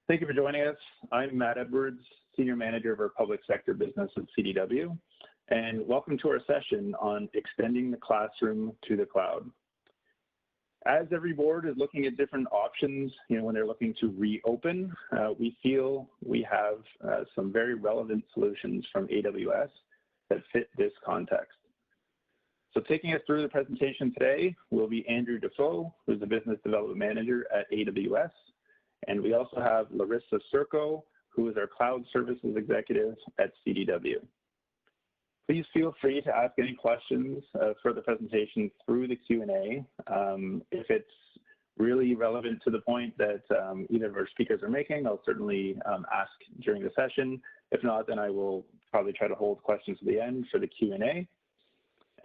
Thank you for joining us. I'm Matt Edwards, Senior Manager of our Public Sector Business at CDW, and welcome to our session on extending the classroom to the cloud. As every board is looking at different options, when they're looking to reopen, we feel we have some very relevant solutions from AWS that fit this context. So taking us through the presentation today will be Andrew Defoe, who's the Business Development Manager at AWS. And we also have Larissa Circo, who is our Cloud Services Executive at CDW. Please feel free to ask any questions for the presentation through the Q&A. If it's really relevant to the point that either of our speakers are making, I'll certainly ask during the session. If not, then I will probably try to hold questions to the end for the Q&A.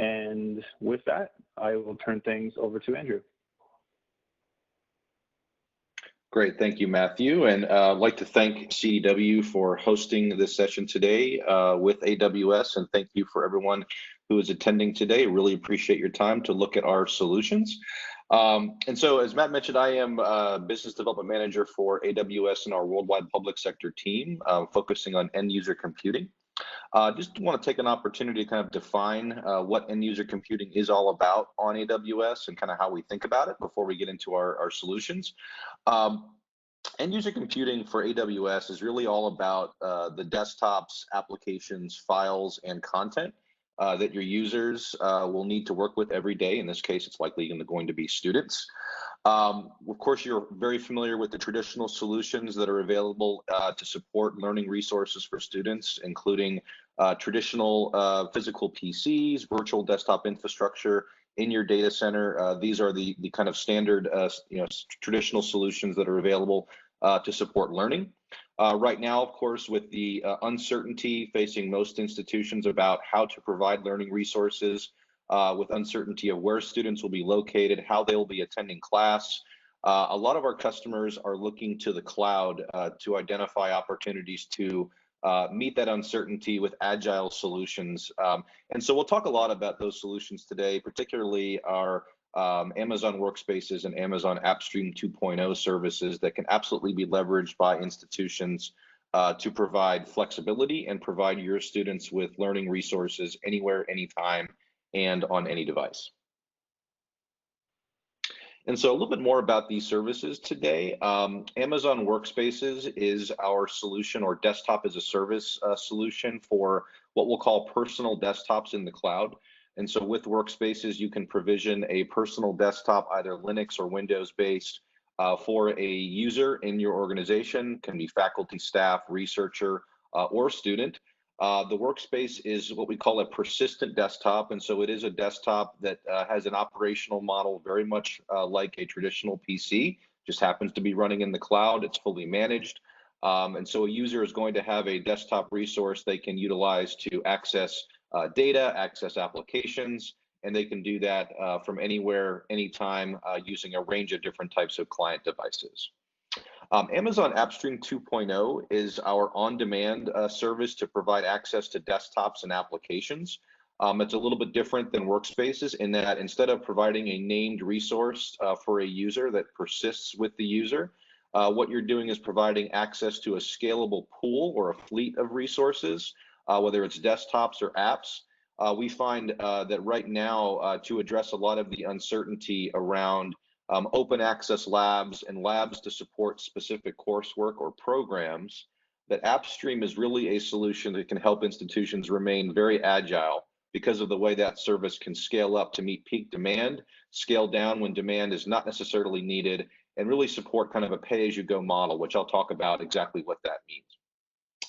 And with that, I will turn things over to Andrew. Great, thank you, Matthew. And I'd like to thank CDW for hosting this session today with AWS, and thank you for everyone who is attending today. Really appreciate your time to look at our solutions. And so, as Matt mentioned, I am Business Development Manager for AWS in our worldwide public sector team, focusing on end user computing. Just want to take an opportunity to kind of define what end user computing is all about on AWS and kind of how we think about it before we get into our solutions. End user computing for AWS is really all about the desktops, applications, files, and content that your users will need to work with every day. In this case, it's likely going to be students. Of course, you're very familiar with the traditional solutions that are available to support learning resources for students, including traditional physical PCs, virtual desktop infrastructure in your data center. These are the kind of standard traditional solutions that are available to support learning. Right now, of course, with the uncertainty facing most institutions about how to provide learning resources, with uncertainty of where students will be located, how they will be attending class, a lot of our customers are looking to the cloud to identify opportunities to meet that uncertainty with agile solutions. And so we'll talk a lot about those solutions today, particularly our Amazon Workspaces and Amazon AppStream 2.0 services that can absolutely be leveraged by institutions to provide flexibility and provide your students with learning resources anywhere, anytime, and on any device. And so a little bit more about these services today. Amazon Workspaces is our solution, or desktop as a service solution, for what we'll call personal desktops in the cloud. And so with Workspaces, you can provision a personal desktop, either Linux or Windows based, for a user in your organization. Can be faculty, staff, researcher, or student. The Workspace is what we call a persistent desktop, and so it is a desktop that has an operational model very much like a traditional PC, just happens to be running in the cloud. It's fully managed, and so a user is going to have a desktop resource they can utilize to access data, access applications, and they can do that from anywhere, anytime, using a range of different types of client devices. Amazon AppStream 2.0 is our on-demand service to provide access to desktops and applications. It's a little bit different than Workspaces in that instead of providing a named resource for a user that persists with the user, what you're doing is providing access to a scalable pool or a fleet of resources, whether it's desktops or apps. We find that right now, to address a lot of the uncertainty around open access labs and labs to support specific coursework or programs, that AppStream is really a solution that can help institutions remain very agile because of the way that service can scale up to meet peak demand, scale down when demand is not necessarily needed, and really support kind of a pay-as-you-go model, which I'll talk about exactly what that means.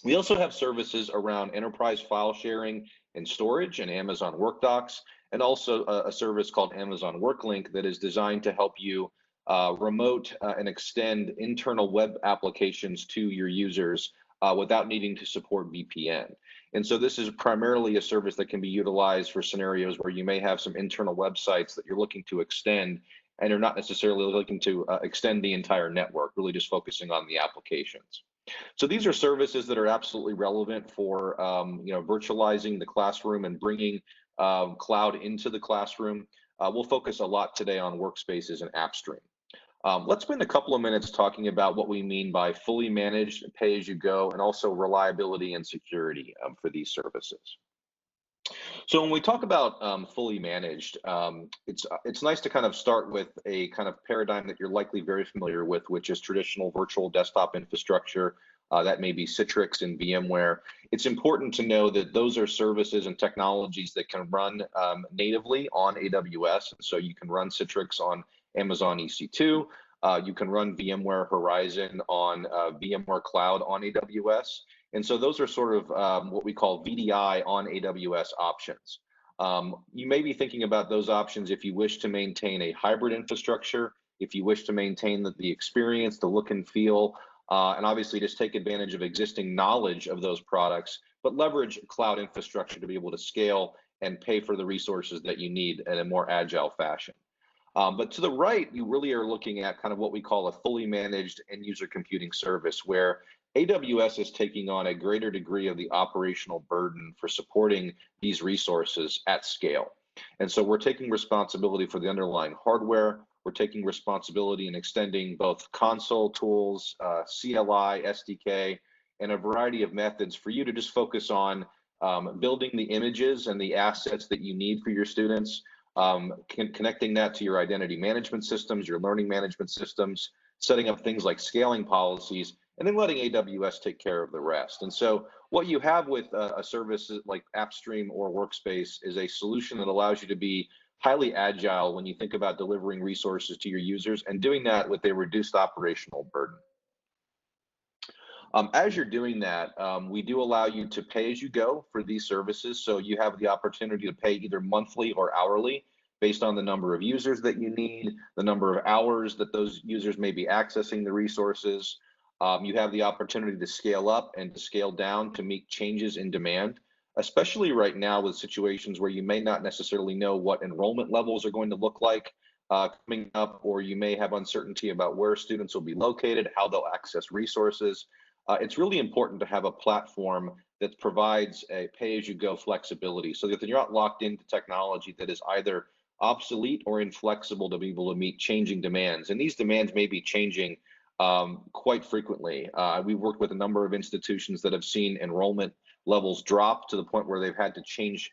We also have services around enterprise file sharing and storage and Amazon WorkDocs, and also a service called Amazon WorkLink that is designed to help you remote and extend internal web applications to your users without needing to support VPN. And so this is primarily a service that can be utilized for scenarios where you may have some internal websites that you're looking to extend, and you're not necessarily looking to extend the entire network, really just focusing on the applications. So these are services that are absolutely relevant for virtualizing the classroom and bringing cloud into the classroom. We'll focus a lot today on Workspaces and AppStream. Let's spend a couple of minutes talking about what we mean by fully managed, pay-as-you-go, and also reliability and security for these services. So when we talk about fully managed, it's nice to kind of start with a kind of paradigm that you're likely very familiar with, which is traditional virtual desktop infrastructure. That may be Citrix and VMware. It's important to know that those are services and technologies that can run natively on AWS. So you can run Citrix on Amazon EC2. You can run VMware Horizon on VMware Cloud on AWS. And so those are sort of what we call VDI on AWS options. You may be thinking about those options if you wish to maintain a hybrid infrastructure, if you wish to maintain the experience, the look and feel, and obviously just take advantage of existing knowledge of those products, but leverage cloud infrastructure to be able to scale and pay for the resources that you need in a more agile fashion. But to the right, you really are looking at kind of what we call a fully managed end user computing service, where AWS is taking on a greater degree of the operational burden for supporting these resources at scale. And so we're taking responsibility for the underlying hardware. We're taking responsibility in extending both console tools, CLI, SDK, and a variety of methods for you to just focus on building the images and the assets that you need for your students, connecting that to your identity management systems, your learning management systems, setting up things like scaling policies, and then letting AWS take care of the rest. And so what you have with a service like AppStream or Workspace is a solution that allows you to be highly agile when you think about delivering resources to your users and doing that with a reduced operational burden. As you're doing that, we do allow you to pay as you go for these services. So you have the opportunity to pay either monthly or hourly based on the number of users that you need, the number of hours that those users may be accessing the resources. You have the opportunity to scale up and to scale down to meet changes in demand, especially right now with situations where you may not necessarily know what enrollment levels are going to look like coming up, or you may have uncertainty about where students will be located, how they'll access resources. It's really important to have a platform that provides a pay-as-you-go flexibility so that you're not locked into technology that is either obsolete or inflexible to be able to meet changing demands. And these demands may be changing quite frequently. We've worked with a number of institutions that have seen enrollment levels drop to the point where they've had to change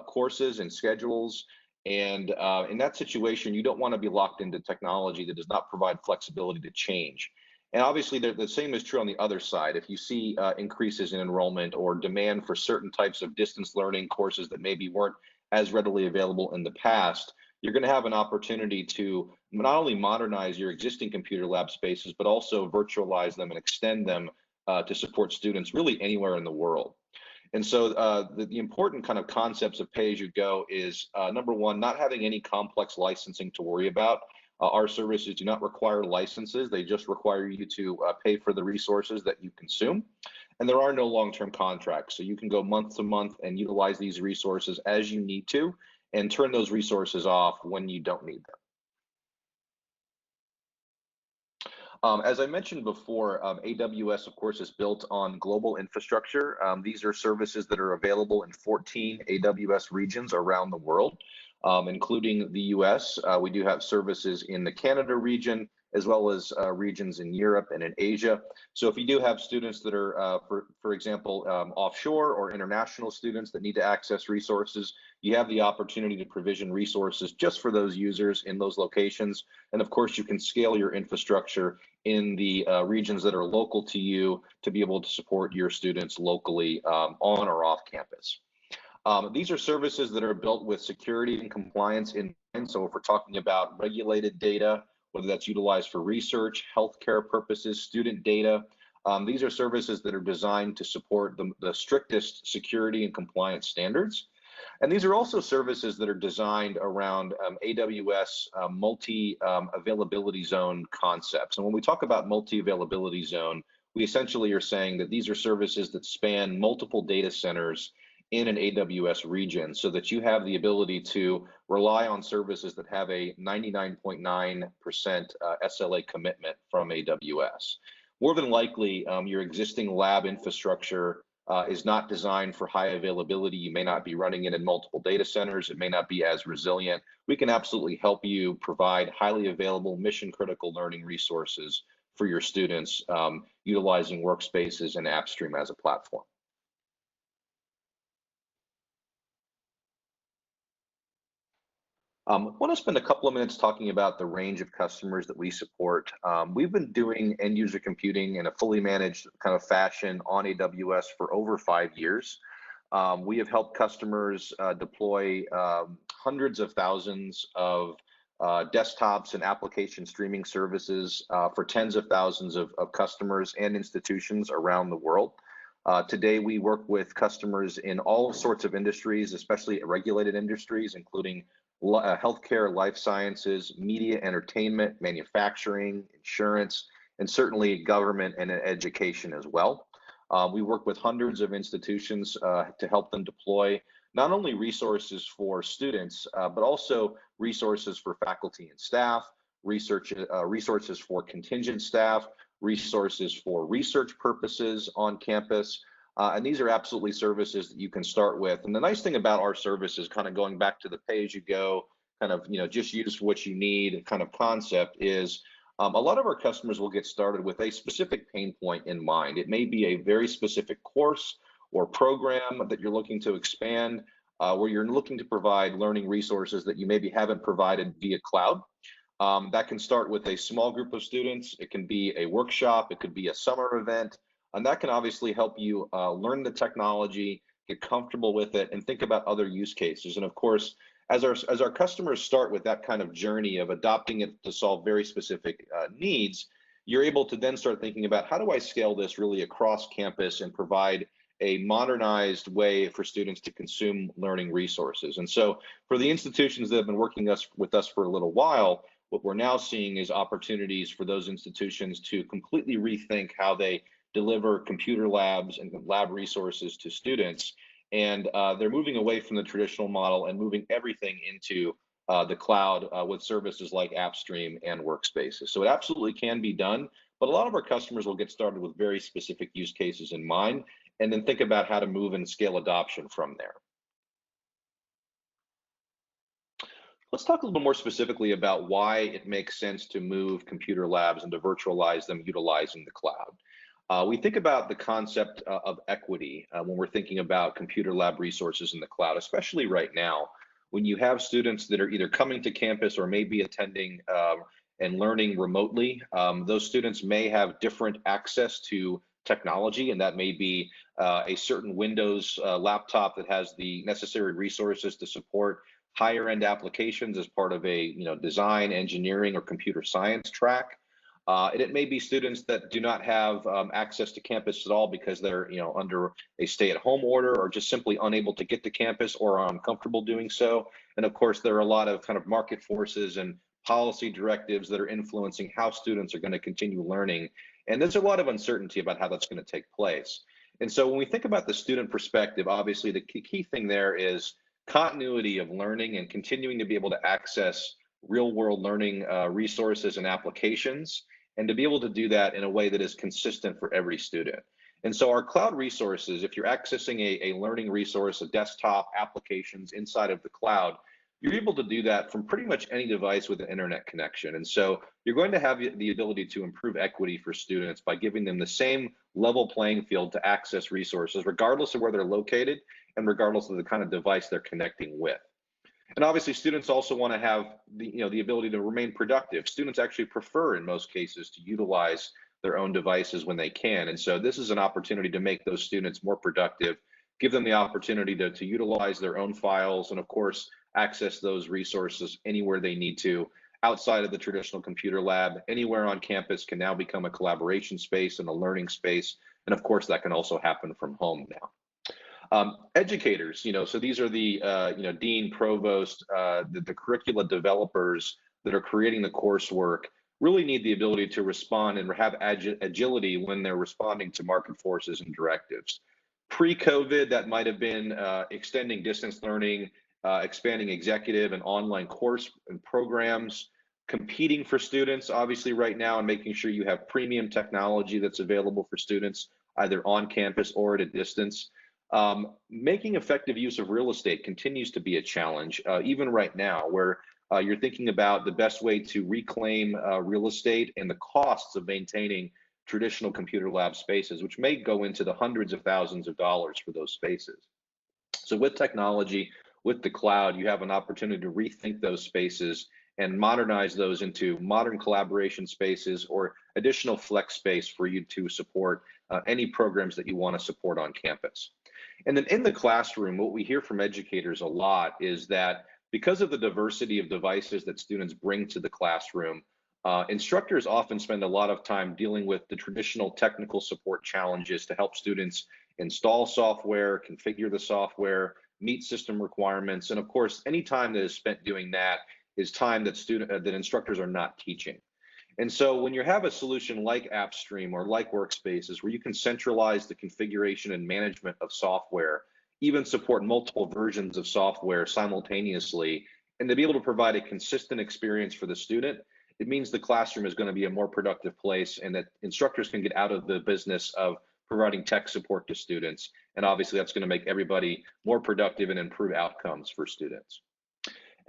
courses and schedules. And in that situation, you don't want to be locked into technology that does not provide flexibility to change. And obviously, the same is true on the other side. If you see increases in enrollment or demand for certain types of distance learning courses that maybe weren't as readily available in the past, you're going to have an opportunity to not only modernize your existing computer lab spaces, but also virtualize them and extend them to support students really anywhere in the world. And so the important kind of concepts of pay-as-you-go is, number one, not having any complex licensing to worry about. Our services do not require licenses. They just require you to pay for the resources that you consume. And there are no long-term contracts. So you can go month to month and utilize these resources as you need to and turn those resources off when you don't need them. As I mentioned before, AWS, of course, is built on global infrastructure. These are services that are available in 14 AWS regions around the world, including the US. We do have services in the Canada region, as well as regions in Europe and in Asia. So if you do have students that are, for example, offshore or international students that need to access resources, you have the opportunity to provision resources just for those users in those locations. And of course, you can scale your infrastructure in the regions that are local to you to be able to support your students locally on or off campus. These are services that are built with security and compliance in mind. So if we're talking about regulated data, whether that's utilized for research, healthcare purposes, student data, these are services that are designed to support the strictest security and compliance standards. And these are also services that are designed around AWS multi-availability zone concepts. And when we talk about multi-availability zone, we essentially are saying that these are services that span multiple data centers in an AWS region so that you have the ability to rely on services that have a 99.9% SLA commitment from AWS. More than likely, your existing lab infrastructure is not designed for high availability. You may not be running it in multiple data centers. It may not be as resilient. We can absolutely help you provide highly available, mission-critical learning resources for your students utilizing Workspaces and AppStream as a platform. I want to spend a couple of minutes talking about the range of customers that we support. We've been doing end user computing in a fully managed kind of fashion on AWS for over 5 years. We have helped customers deploy hundreds of thousands of desktops and application streaming services for tens of thousands of customers and institutions around the world. Today, we work with customers in all sorts of industries, especially regulated industries, including healthcare, life sciences, media, entertainment, manufacturing, insurance, and certainly government and education as well. We work with hundreds of institutions to help them deploy not only resources for students, but also resources for faculty and staff, resources for contingent staff, resources for research purposes on campus. And these are absolutely services that you can start with. And the nice thing about our services, kind of going back to the pay-as-you-go, kind of, just use what you need kind of concept is, a lot of our customers will get started with a specific pain point in mind. It may be a very specific course or program that you're looking to expand, where you're looking to provide learning resources that you maybe haven't provided via cloud. That can start with a small group of students. It can be a workshop. It could be a summer event. And that can obviously help you learn the technology, get comfortable with it, and think about other use cases. And of course, as our customers start with that kind of journey of adopting it to solve very specific needs, you're able to then start thinking about, how do I scale this really across campus and provide a modernized way for students to consume learning resources? And so for the institutions that have been working with us for a little while, what we're now seeing is opportunities for those institutions to completely rethink how they deliver computer labs and lab resources to students. And they're moving away from the traditional model and moving everything into the cloud with services like AppStream and Workspaces. So it absolutely can be done, but a lot of our customers will get started with very specific use cases in mind, and then think about how to move and scale adoption from there. Let's talk a little more specifically about why it makes sense to move computer labs and to virtualize them utilizing the cloud. We think about the concept of equity when we're thinking about computer lab resources in the cloud, especially right now, when you have students that are either coming to campus or maybe attending and learning remotely. Those students may have different access to technology, and that may be a certain Windows laptop that has the necessary resources to support higher end applications as part of a design, engineering, or computer science track. And it may be students that do not have access to campus at all because they're under a stay-at-home order, or just simply unable to get to campus or are uncomfortable doing so. And of course, there are a lot of kind of market forces and policy directives that are influencing how students are going to continue learning. And there's a lot of uncertainty about how that's going to take place. And so when we think about the student perspective, obviously the key thing there is continuity of learning and continuing to be able to access real-world learning resources and applications, and to be able to do that in a way that is consistent for every student. And so our cloud resources, if you're accessing a learning resource, a desktop, applications inside of the cloud, you're able to do that from pretty much any device with an internet connection. And so you're going to have the ability to improve equity for students by giving them the same level playing field to access resources, regardless of where they're located and regardless of the kind of device they're connecting with. And obviously, students also want to have the ability to remain productive. Students actually prefer, in most cases, to utilize their own devices when they can. And so this is an opportunity to make those students more productive, give them the opportunity to utilize their own files, and of course, access those resources anywhere they need to outside of the traditional computer lab. Anywhere on campus can now become a collaboration space and a learning space. And of course, that can also happen from home now. Educators, so these are the dean, provost, the curricula developers that are creating the coursework, really need the ability to respond and have agility when they're responding to market forces and directives. Pre-COVID, that might have been extending distance learning, expanding executive and online course and programs, competing for students, obviously right now, and making sure you have premium technology that's available for students either on campus or at a distance. Making effective use of real estate continues to be a challenge, even right now, where you're thinking about the best way to reclaim real estate and the costs of maintaining traditional computer lab spaces, which may go into the hundreds of thousands of dollars for those spaces. So with technology, with the cloud, you have an opportunity to rethink those spaces and modernize those into modern collaboration spaces or additional flex space for you to support any programs that you want to support on campus. And then in the classroom, what we hear from educators a lot is that because of the diversity of devices that students bring to the classroom, instructors often spend a lot of time dealing with the traditional technical support challenges to help students install software, configure the software, meet system requirements. And of course, any time that is spent doing that is time that instructors are not teaching. And so when you have a solution like AppStream or like Workspaces, where you can centralize the configuration and management of software, even support multiple versions of software simultaneously, and to be able to provide a consistent experience for the student, it means the classroom is going to be a more productive place and that instructors can get out of the business of providing tech support to students. And obviously that's going to make everybody more productive and improve outcomes for students.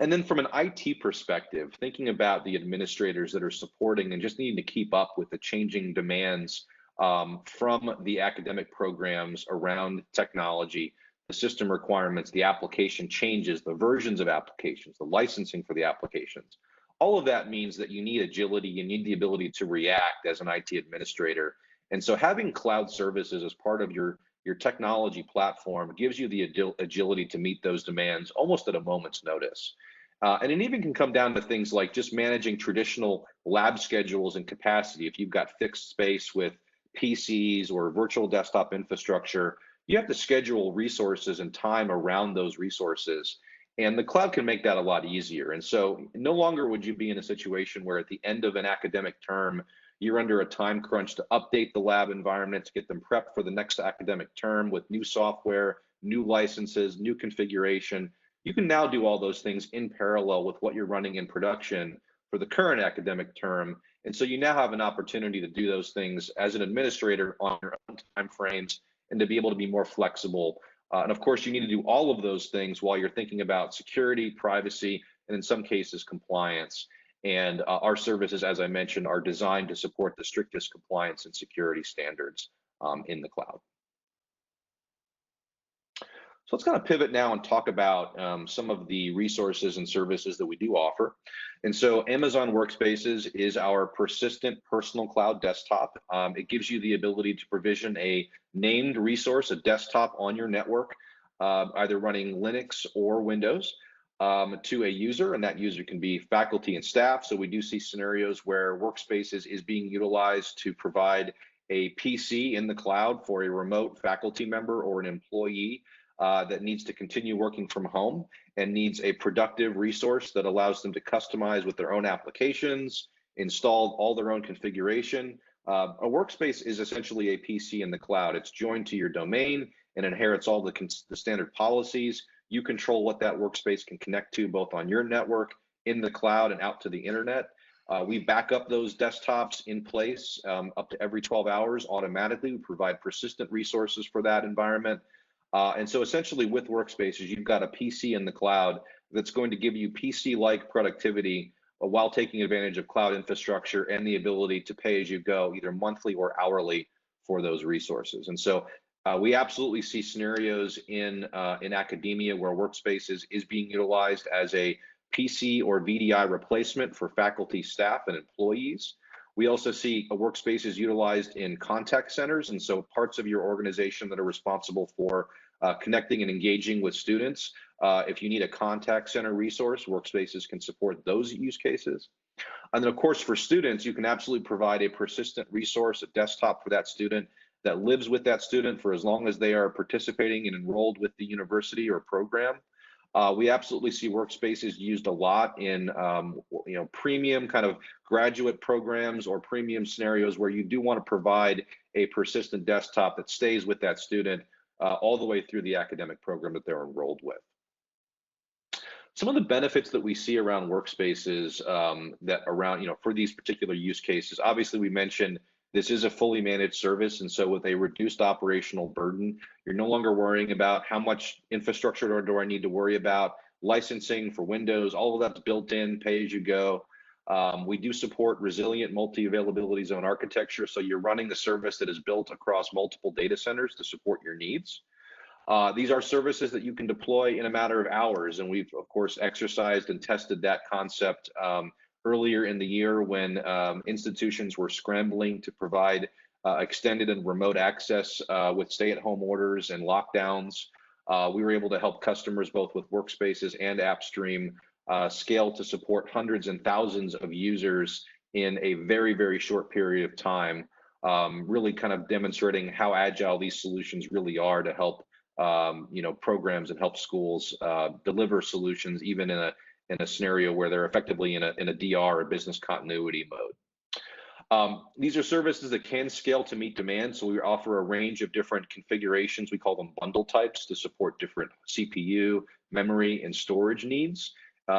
And then from an IT perspective, thinking about the administrators that are supporting and just needing to keep up with the changing demands from the academic programs around technology, the system requirements, the application changes, the versions of applications, the licensing for the applications. All of that means that you need agility, you need the ability to react as an IT administrator. And so having cloud services as part of your technology platform gives you the agility to meet those demands almost at a moment's notice. And it even can come down to things like just managing traditional lab schedules and capacity. If you've got fixed space with PCs or virtual desktop infrastructure, you have to schedule resources and time around those resources. And the cloud can make that a lot easier. And so no longer would you be in a situation where at the end of an academic term, you're under a time crunch to update the lab environment to get them prepped for the next academic term with new software, new licenses, new configuration. You can now do all those things in parallel with what you're running in production for the current academic term. And so you now have an opportunity to do those things as an administrator on your own time frames and to be able to be more flexible. And of course, you need to do all of those things while you're thinking about security, privacy, and in some cases, compliance. And our services, as I mentioned, are designed to support the strictest compliance and security standards in the cloud. So let's kind of pivot now and talk about some of the resources and services that we do offer. And so Amazon Workspaces is our persistent personal cloud desktop. It gives you the ability to provision a named resource, a desktop on your network, either running Linux or Windows, to a user, and that user can be faculty and staff. So we do see scenarios where Workspaces is being utilized to provide a PC in the cloud for a remote faculty member or an employee that needs to continue working from home and needs a productive resource that allows them to customize with their own applications, install all their own configuration. A workspace is essentially a PC in the cloud. It's joined to your domain and inherits all the standard policies. You control what that workspace can connect to both on your network, in the cloud, and out to the internet. We back up those desktops in place up to every 12 hours automatically. We provide persistent resources for that environment. And so essentially with Workspaces, you've got a PC in the cloud that's going to give you PC-like productivity while taking advantage of cloud infrastructure and the ability to pay as you go, either monthly or hourly for those resources. And so we absolutely see scenarios in academia where Workspaces is being utilized as a PC or VDI replacement for faculty, staff, and employees. We also see Workspaces utilized in contact centers, and so parts of your organization that are responsible for connecting and engaging with students. If you need a contact center resource, Workspaces can support those use cases. And then of course, for students, you can absolutely provide a persistent resource, a desktop for that student that lives with that student for as long as they are participating and enrolled with the university or program. We absolutely see Workspaces used a lot in premium kind of graduate programs or premium scenarios where you do want to provide a persistent desktop that stays with that student all the way through the academic program that they're enrolled with. Some of the benefits that we see around Workspaces for these particular use cases, obviously we mentioned This is a fully managed service, and so with a reduced operational burden, you're no longer worrying about how much infrastructure do I need to worry about, licensing for Windows, all of that's built in, pay as you go. We do support resilient multi-availability zone architecture, so you're running the service that is built across multiple data centers to support your needs. These are services that you can deploy in a matter of hours, and we've, of course, exercised and tested that concept earlier in the year when institutions were scrambling to provide extended and remote access with stay-at-home orders and lockdowns. We were able to help customers both with Workspaces and AppStream scale to support hundreds and thousands of users in a very, very short period of time, really kind of demonstrating how agile these solutions really are to help programs and help schools deliver solutions even in a scenario where they're effectively in a DR, a business continuity mode. These are services that can scale to meet demand, so we offer a range of different configurations. We call them bundle types to support different CPU, memory, and storage needs,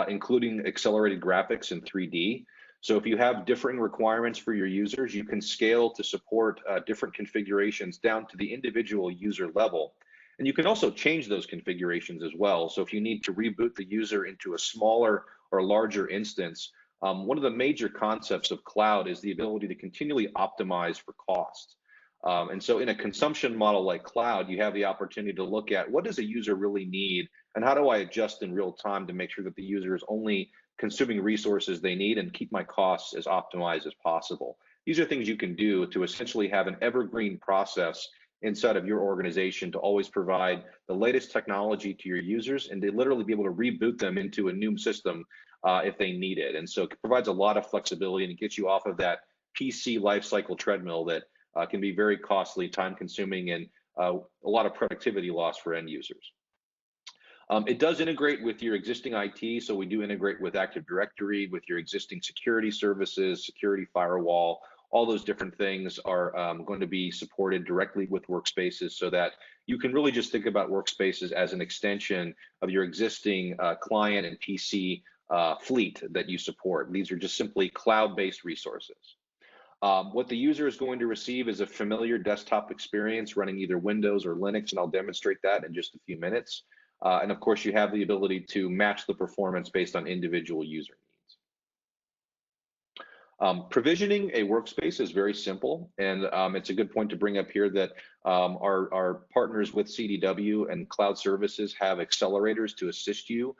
including accelerated graphics in 3D. So if you have differing requirements for your users, you can scale to support different configurations down to the individual user level. And you can also change those configurations as well. So if you need to reboot the user into a smaller or larger instance, one of the major concepts of cloud is the ability to continually optimize for cost. And so in a consumption model like cloud, you have the opportunity to look at what does a user really need and how do I adjust in real time to make sure that the user is only consuming resources they need and keep my costs as optimized as possible. These are things you can do to essentially have an evergreen process inside of your organization to always provide the latest technology to your users and to literally be able to reboot them into a new system if they need it. And so it provides a lot of flexibility and it gets you off of that PC lifecycle treadmill that can be very costly, time consuming, and a lot of productivity loss for end users. It does integrate with your existing IT, so we do integrate with Active Directory, with your existing security services, security firewall. All those different things are going to be supported directly with Workspaces so that you can really just think about Workspaces as an extension of your existing client and PC fleet that you support. These are just simply cloud-based resources. What the user is going to receive is a familiar desktop experience running either Windows or Linux, and I'll demonstrate that in just a few minutes. And of course, you have the ability to match the performance based on individual user needs. Provisioning a workspace is very simple, and it's a good point to bring up here that our partners with CDW and cloud services have accelerators to assist you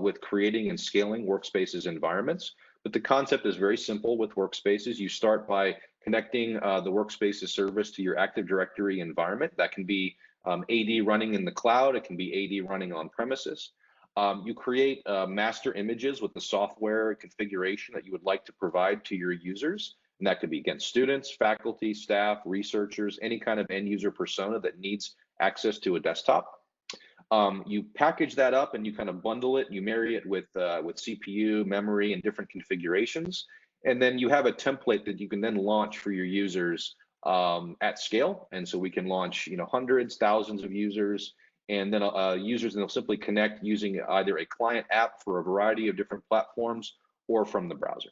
with creating and scaling Workspaces environments. But the concept is very simple with Workspaces. You start by connecting the Workspaces service to your Active Directory environment. That can be AD running in the cloud, it can be AD running on premises. You create master images with the software configuration that you would like to provide to your users. And that could be, again, students, faculty, staff, researchers, any kind of end user persona that needs access to a desktop. You package that up and you kind of bundle it, you marry it with CPU, memory, and different configurations. And then you have a template that you can then launch for your users at scale. And so we can launch, hundreds, thousands of users, and then users will simply connect using either a client app for a variety of different platforms or from the browser.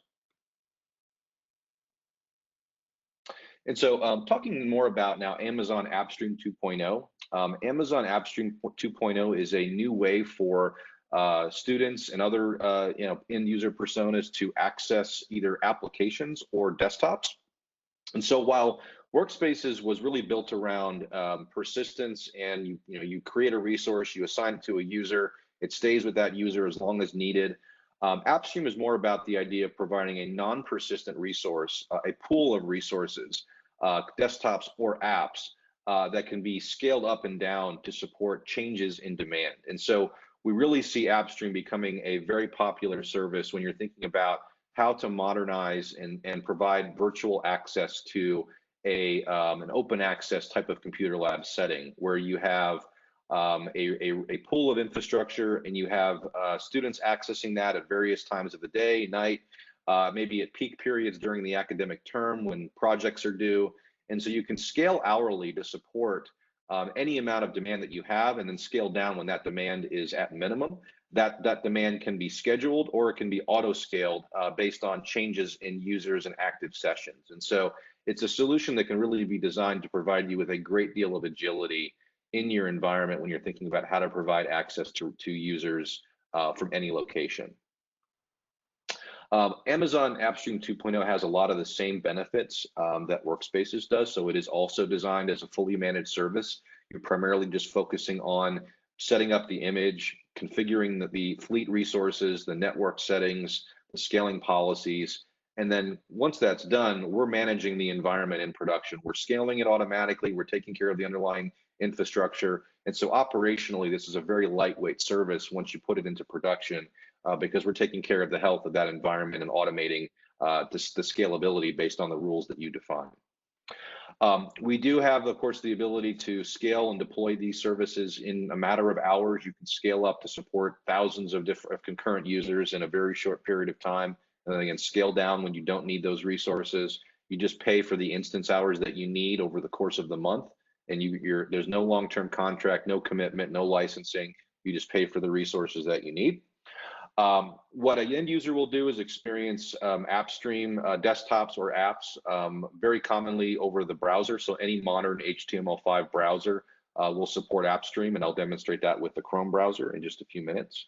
And so talking more about now Amazon AppStream 2.0. Amazon AppStream 2.0 is a new way for students and other end user personas to access either applications or desktops. And so while Workspaces was really built around persistence, and you create a resource, you assign it to a user, it stays with that user as long as needed. AppStream is more about the idea of providing a non-persistent resource, a pool of resources, desktops or apps that can be scaled up and down to support changes in demand. And so we really see AppStream becoming a very popular service when you're thinking about how to modernize and provide virtual access to an open access type of computer lab setting where you have a pool of infrastructure and you have students accessing that at various times of the day, night, maybe at peak periods during the academic term when projects are due. And so you can scale hourly to support any amount of demand that you have, and then scale down when that demand is at minimum. That demand can be scheduled or it can be auto-scaled based on changes in users and active sessions. And so it's a solution that can really be designed to provide you with a great deal of agility in your environment when you're thinking about how to provide access to users from any location. Amazon AppStream 2.0 has a lot of the same benefits that Workspaces does, so it is also designed as a fully managed service. You're primarily just focusing on setting up the image, configuring the fleet resources, the network settings, the scaling policies, and then once that's done, we're managing the environment in production. We're scaling it automatically, we're taking care of the underlying infrastructure, and so operationally, this is a very lightweight service once you put it into production. Because we're taking care of the health of that environment and automating the scalability based on the rules that you define. We do have, of course, the ability to scale and deploy these services in a matter of hours. You can scale up to support thousands of different concurrent users in a very short period of time, and then again, scale down when you don't need those resources. You just pay for the instance hours that you need over the course of the month, and there's no long-term contract, no commitment, no licensing. You just pay for the resources that you need. What an end user will do is experience AppStream desktops or apps very commonly over the browser. So any modern HTML5 browser will support AppStream, and I'll demonstrate that with the Chrome browser in just a few minutes.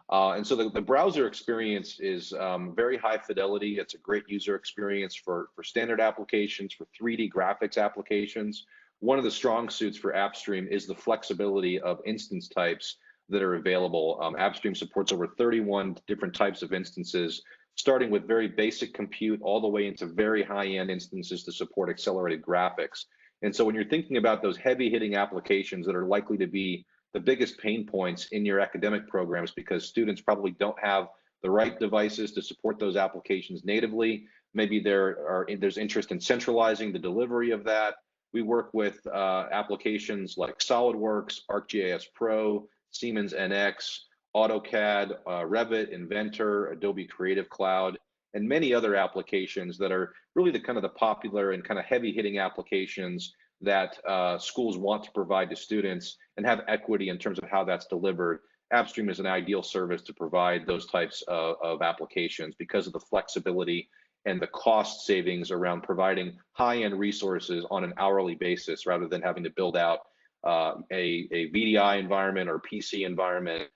And so the browser experience is very high fidelity. It's a great user experience for standard applications, for 3D graphics applications. One of the strong suits for AppStream is the flexibility of instance types that are available. AppStream supports over 31 different types of instances, starting with very basic compute all the way into very high-end instances to support accelerated graphics. And so when you're thinking about those heavy-hitting applications that are likely to be the biggest pain points in your academic programs because students probably don't have the right devices to support those applications natively, maybe there's interest in centralizing the delivery of that. We work with applications like SolidWorks, ArcGIS Pro, Siemens NX, AutoCAD, Revit, Inventor, Adobe Creative Cloud, and many other applications that are really the kind of the popular and kind of heavy-hitting applications that schools want to provide to students and have equity in terms of how that's delivered. AppStream is an ideal service to provide those types of applications because of the flexibility and the cost savings around providing high-end resources on an hourly basis rather than having to build out a VDI environment or PC environment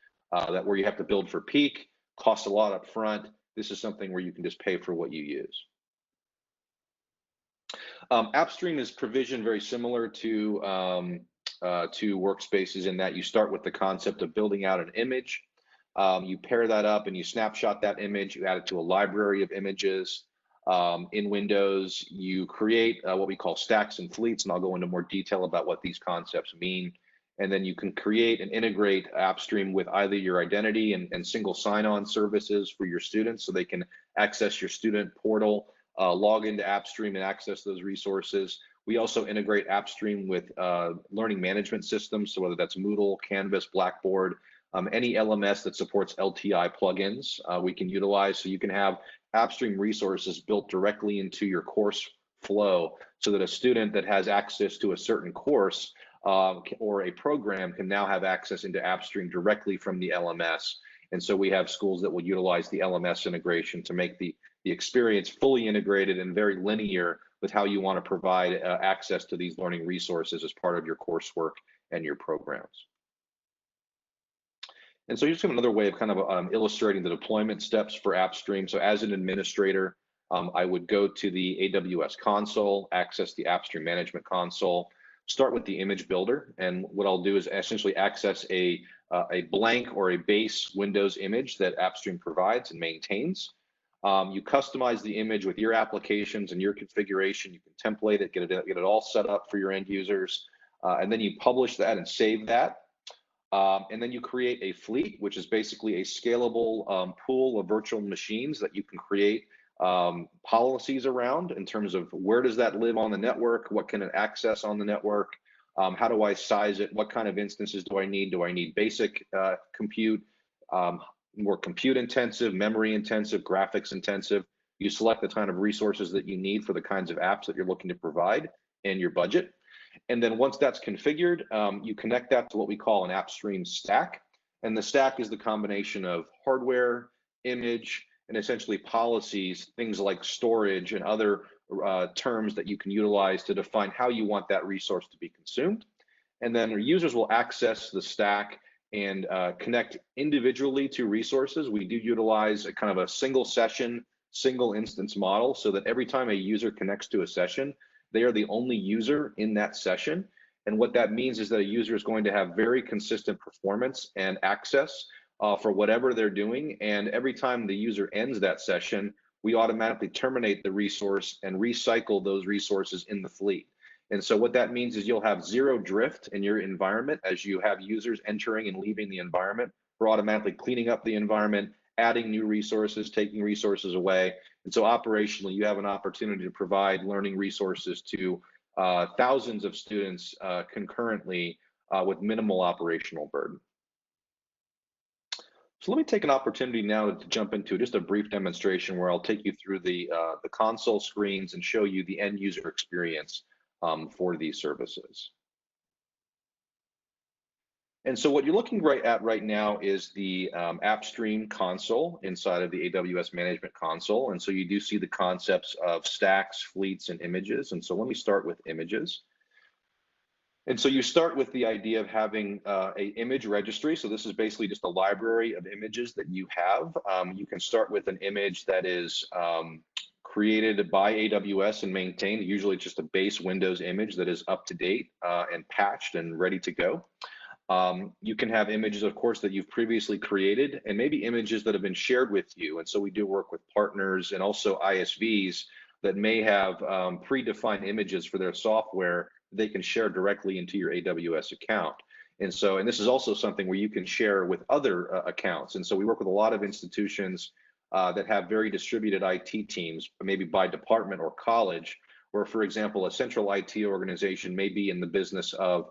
where you have to build for peak, costs a lot up front. This is something where you can just pay for what you use. AppStream is provisioned very similar to Workspaces in that you start with the concept of building out an image. You pair that up and you snapshot that image, you add it to a library of images. In Windows, you create what we call stacks and fleets, and I'll go into more detail about what these concepts mean. And then you can create and integrate AppStream with either your identity and single sign-on services for your students so they can access your student portal, log into AppStream and access those resources. We also integrate AppStream with learning management systems, so whether that's Moodle, Canvas, Blackboard, any LMS that supports LTI plugins we can utilize, so you can have AppStream resources built directly into your course flow so that a student that has access to a certain course or a program can now have access into AppStream directly from the LMS. And so we have schools that will utilize the LMS integration to make the experience fully integrated and very linear with how you want to provide access to these learning resources as part of your coursework and your programs. And so here's another way of kind of illustrating the deployment steps for AppStream. So as an administrator, I would go to the AWS console, access the AppStream management console, start with the image builder. And what I'll do is essentially access a blank or a base Windows image that AppStream provides and maintains. You customize the image with your applications and your configuration. You can template it, get it all set up for your end users. And then you publish that and save that. And then you create a fleet, which is basically a scalable pool of virtual machines that you can create policies around in terms of where does that live on the network, what can it access on the network, how do I size it, what kind of instances do I need? Do I need basic compute, more compute intensive, memory intensive, graphics intensive? You select the kind of resources that you need for the kinds of apps that you're looking to provide and your budget. And then once that's configured, you connect that to what we call an AppStream stack. And the stack is the combination of hardware, image, and essentially policies, things like storage and other terms that you can utilize to define how you want that resource to be consumed. And then our users will access the stack and connect individually to resources. We do utilize a kind of a single session, single instance model, so that every time a user connects to a session, they are the only user in that session. And what that means is that a user is going to have very consistent performance and access for whatever they're doing. And every time the user ends that session, we automatically terminate the resource and recycle those resources in the fleet. And so what that means is you'll have zero drift in your environment as you have users entering and leaving the environment. We're automatically cleaning up the environment, adding new resources, taking resources away. And so operationally, you have an opportunity to provide learning resources to thousands of students concurrently with minimal operational burden. So let me take an opportunity now to jump into just a brief demonstration where I'll take you through the console screens and show you the end user experience for these services. And so what you're looking at right now is the AppStream console inside of the AWS Management Console. And so you do see the concepts of stacks, fleets, and images. And so let me start with images. And so you start with the idea of having a image registry. So this is basically just a library of images that you have. You can start with an image that is created by AWS and maintained, usually just a base Windows image that is up to date and patched and ready to go. You can have images, of course, that you've previously created, and maybe images that have been shared with you. And so we do work with partners and also ISVs that may have predefined images for their software they can share directly into your AWS account. And so, and this is also something where you can share with other accounts. And so we work with a lot of institutions that have very distributed IT teams, maybe by department or college, where, for example, a central IT organization may be in the business of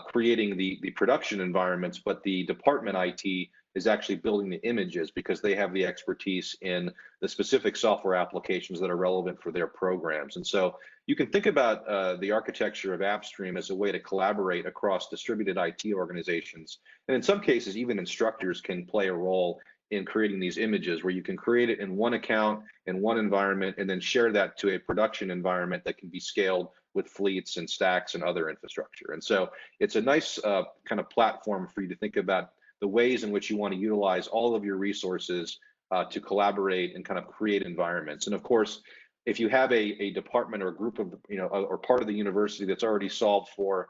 creating the production environments, but the department IT is actually building the images because they have the expertise in the specific software applications that are relevant for their programs. And so you can think about the architecture of AppStream as a way to collaborate across distributed IT organizations. And in some cases, even instructors can play a role in creating these images where you can create it in one account, in one environment, and then share that to a production environment that can be scaled with fleets and stacks and other infrastructure. And so it's a nice kind of platform for you to think about the ways in which you want to utilize all of your resources to collaborate and kind of create environments. And of course, if you have a department or a group of, or part of the university that's already solved for,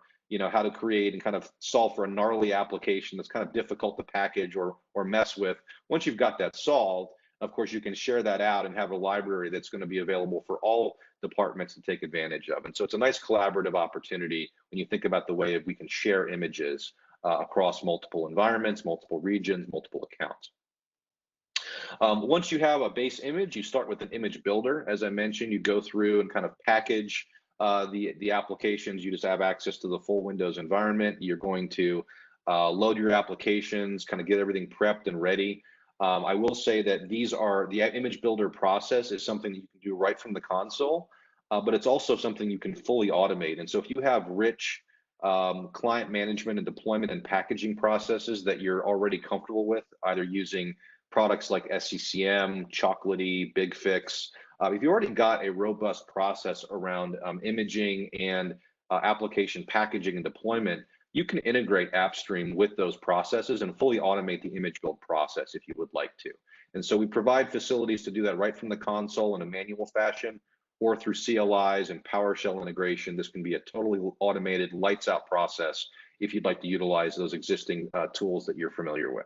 how to create and kind of solve for a gnarly application that's kind of difficult to package or mess with, once you've got that solved, of course, you can share that out and have a library that's going to be available for all departments to take advantage of. And so it's a nice collaborative opportunity when you think about the way we can share images across multiple environments, multiple regions, multiple accounts. Once you have a base image, you start with an image builder. As I mentioned, you go through and kind of package the applications. You just have access to the full Windows environment. You're going to load your applications, kind of get everything prepped and ready. I will say that the image builder process is something that you can do right from the console, but it's also something you can fully automate. And so if you have rich client management and deployment and packaging processes that you're already comfortable with, either using products like SCCM, Chocolatey, BigFix, if you already got a robust process around imaging and application packaging and deployment, you can integrate AppStream with those processes and fully automate the image build process if you would like to. And so we provide facilities to do that right from the console in a manual fashion, or through CLIs and PowerShell integration. This can be a totally automated, lights out process if you'd like to utilize those existing tools that you're familiar with.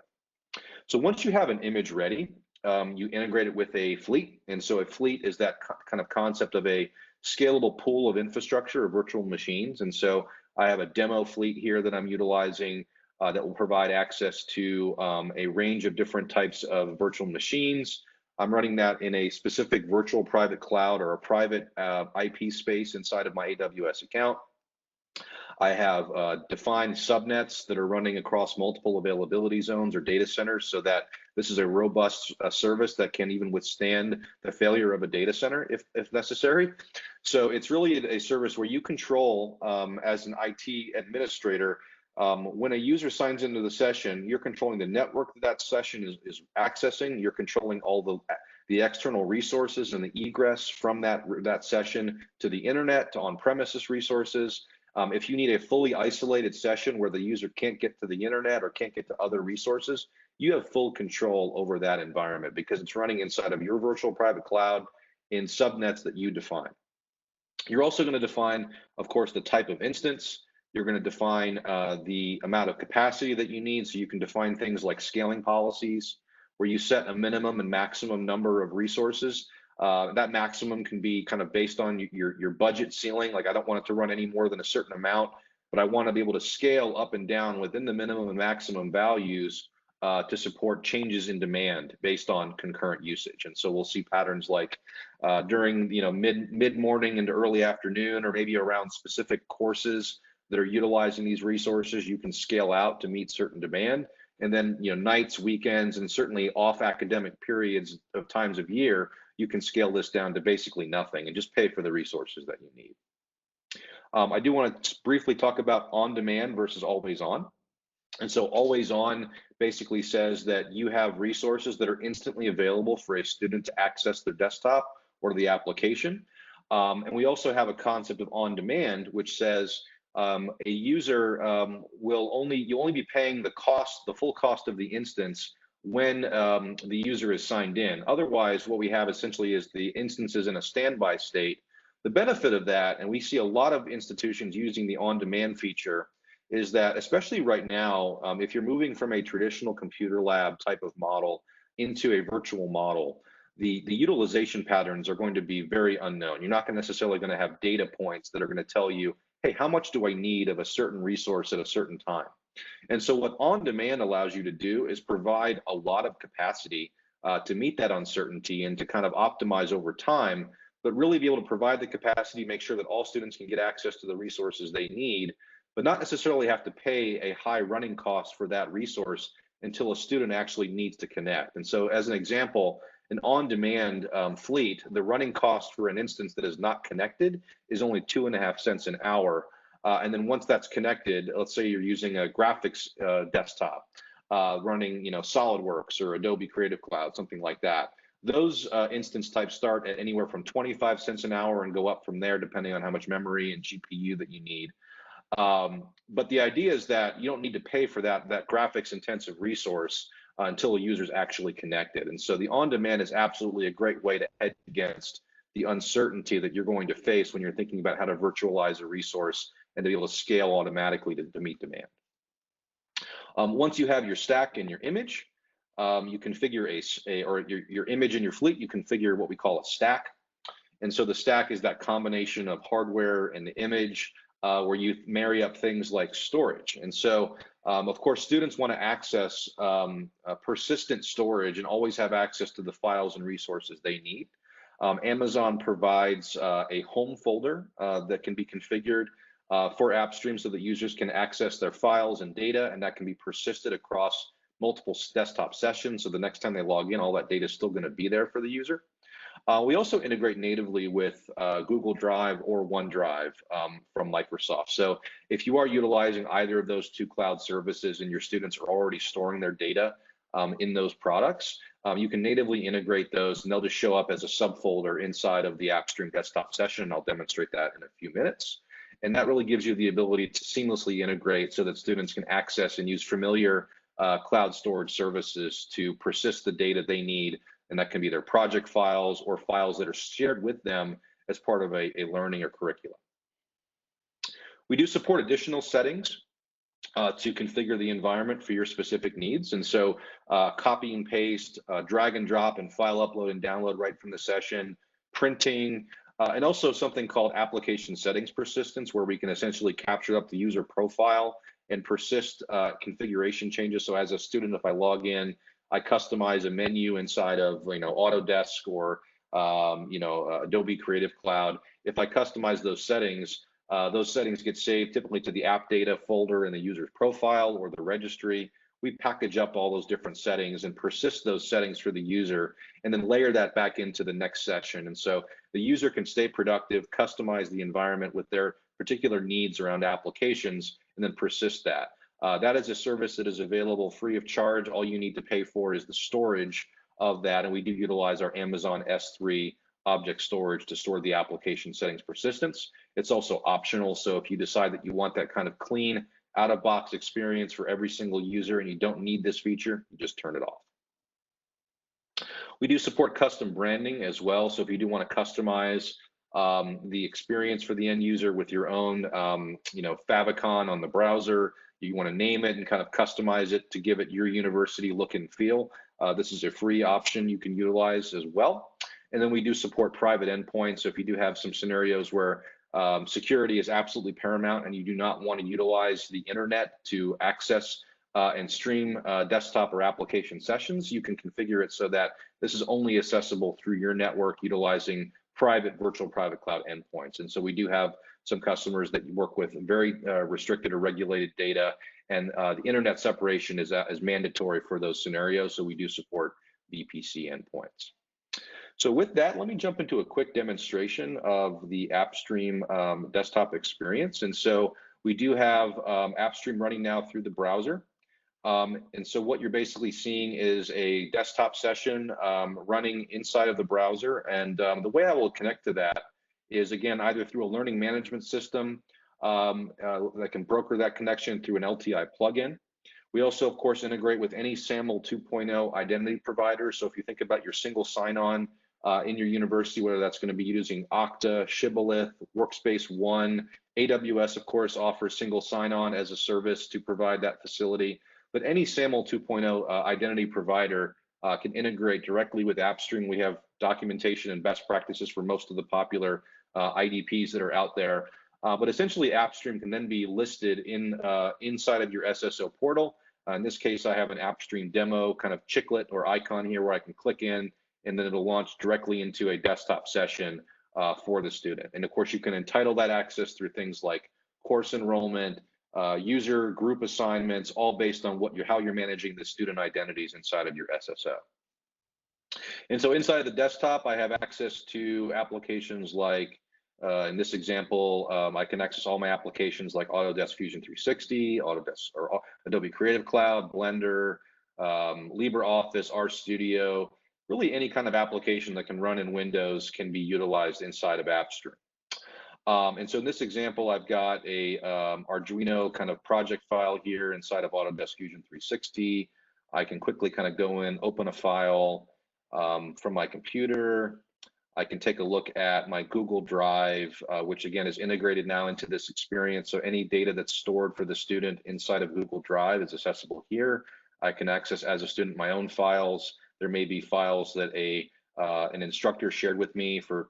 So once you have an image ready, you integrate it with a fleet. And so a fleet is that kind of concept of a scalable pool of infrastructure or virtual machines. And so I have a demo fleet here that I'm utilizing that will provide access to a range of different types of virtual machines. I'm running that in a specific virtual private cloud or a private IP space inside of my AWS account. I have defined subnets that are running across multiple availability zones or data centers, so that this is a robust service that can even withstand the failure of a data center if necessary. So it's really a service where you control, as an IT administrator, when a user signs into the session, you're controlling the network that session is accessing. You're controlling all the external resources and the egress from that session to the internet, to on-premises resources. If you need a fully isolated session where the user can't get to the internet or can't get to other resources, you have full control over that environment because it's running inside of your virtual private cloud in subnets that you define. You're also going to define, of course, the type of instance. You're going to define the amount of capacity that you need. So you can define things like scaling policies, where you set a minimum and maximum number of resources. That maximum can be kind of based on your budget ceiling. Like, I don't want it to run any more than a certain amount, but I want to be able to scale up and down within the minimum and maximum values to support changes in demand based on concurrent usage. And so we'll see patterns like during mid-morning into early afternoon, or maybe around specific courses that are utilizing these resources, you can scale out to meet certain demand. And then nights, weekends, and certainly off academic periods of times of year, you can scale this down to basically nothing and just pay for the resources that you need. I do want to briefly talk about on-demand versus always on. And so always on basically says that you have resources that are instantly available for a student to access their desktop or the application. And we also have a concept of on-demand, which says a user you'll only be paying the full cost of the instance when the user is signed in. Otherwise, what we have essentially is the instances in a standby state. The benefit of that, and we see a lot of institutions using the on-demand feature, is that especially right now, if you're moving from a traditional computer lab type of model into a virtual model, the utilization patterns are going to be very unknown. You're not necessarily going to have data points that are going to tell you, hey, how much do I need of a certain resource at a certain time? And so what on-demand allows you to do is provide a lot of capacity to meet that uncertainty and to kind of optimize over time, but really be able to provide the capacity, make sure that all students can get access to the resources they need, but not necessarily have to pay a high running cost for that resource until a student actually needs to connect. And so as an example, an on-demand fleet, the running cost for an instance that is not connected is only 2.5 cents an hour. And then once that's connected, let's say you're using a graphics desktop running SolidWorks or Adobe Creative Cloud, something like that. Those instance types start at anywhere from 25 cents an hour and go up from there depending on how much memory and GPU that you need. But the idea is that you don't need to pay for that graphics intensive resource until a user is actually connected. And so the on-demand is absolutely a great way to hedge against the uncertainty that you're going to face when you're thinking about how to virtualize a resource and to be able to scale automatically to meet demand. Once you have your stack and your image, you configure your image and your fleet, you configure what we call a stack. And so the stack is that combination of hardware and the image, where you marry up things like storage. And so, of course, students want to access persistent storage and always have access to the files and resources they need. Amazon provides a home folder that can be configured for AppStream so that users can access their files and data, and that can be persisted across multiple desktop sessions. So the next time they log in, all that data is still going to be there for the user. We also integrate natively with Google Drive or OneDrive from Microsoft. So if you are utilizing either of those two cloud services and your students are already storing their data in those products, you can natively integrate those and they'll just show up as a subfolder inside of the AppStream Desktop session. And I'll demonstrate that in a few minutes. And that really gives you the ability to seamlessly integrate so that students can access and use familiar cloud storage services to persist the data they need. And that can be their project files or files that are shared with them as part of a learning or curriculum. We do support additional settings to configure the environment for your specific needs. And so copy and paste, drag and drop and file upload and download right from the session, printing, and also something called application settings persistence, where we can essentially capture up the user profile and persist configuration changes. So as a student, if I log in, I customize a menu inside of Autodesk or Adobe Creative Cloud. If I customize those settings get saved typically to the app data folder in the user's profile or the registry. We package up all those different settings and persist those settings for the user and then layer that back into the next session. And so the user can stay productive, customize the environment with their particular needs around applications, and then persist that. That is a service that is available free of charge. All you need to pay for is the storage of that, and we do utilize our Amazon S3 object storage to store the application settings persistence. It's also optional, so if you decide that you want that kind of clean, out-of-box experience for every single user and you don't need this feature, you just turn it off. We do support custom branding as well, so if you do want to customize the experience for the end user with your own favicon on the browser, you want to name it and kind of customize it to give it your university look and feel, this is a free option you can utilize as well. And then we do support private endpoints, so if you do have some scenarios where security is absolutely paramount and you do not want to utilize the internet to access and stream desktop or application sessions, you can configure it so that this is only accessible through your network utilizing private virtual private cloud endpoints. And so we do have some customers that work with very restricted or regulated data, and the internet separation is mandatory for those scenarios, so we do support VPC endpoints. So with that, let me jump into a quick demonstration of the AppStream desktop experience. And so we do have AppStream running now through the browser. And so what you're basically seeing is a desktop session running inside of the browser. And the way I will connect to that is, again, either through a learning management system that can broker that connection through an LTI plugin. We also, of course, integrate with any SAML 2.0 identity provider. So if you think about your single sign-on in your university, whether that's going to be using Okta, Shibboleth, Workspace ONE, AWS, of course, offers single sign-on as a service to provide that facility. But any SAML 2.0 identity provider can integrate directly with AppStream. We have documentation and best practices for most of the popular IDPs that are out there. But essentially, AppStream can then be listed inside of your SSO portal. In this case, I have an AppStream Demo kind of chiclet or icon here where I can click in, and then it'll launch directly into a desktop session for the student. And of course, you can entitle that access through things like course enrollment, user group assignments, all based on how you're managing the student identities inside of your SSO. And so inside the desktop, I have access to applications like, in this example, I can access all my applications like Autodesk Fusion 360, Autodesk or Adobe Creative Cloud, Blender, LibreOffice, RStudio. Really any kind of application that can run in Windows can be utilized inside of AppStream. And so in this example, I've got a Arduino kind of project file here inside of Autodesk Fusion 360. I can quickly kind of go in, open a file from my computer. I can take a look at my Google Drive, which again is integrated now into this experience. So any data that's stored for the student inside of Google Drive is accessible here. I can access as a student my own files. There may be files that an instructor shared with me for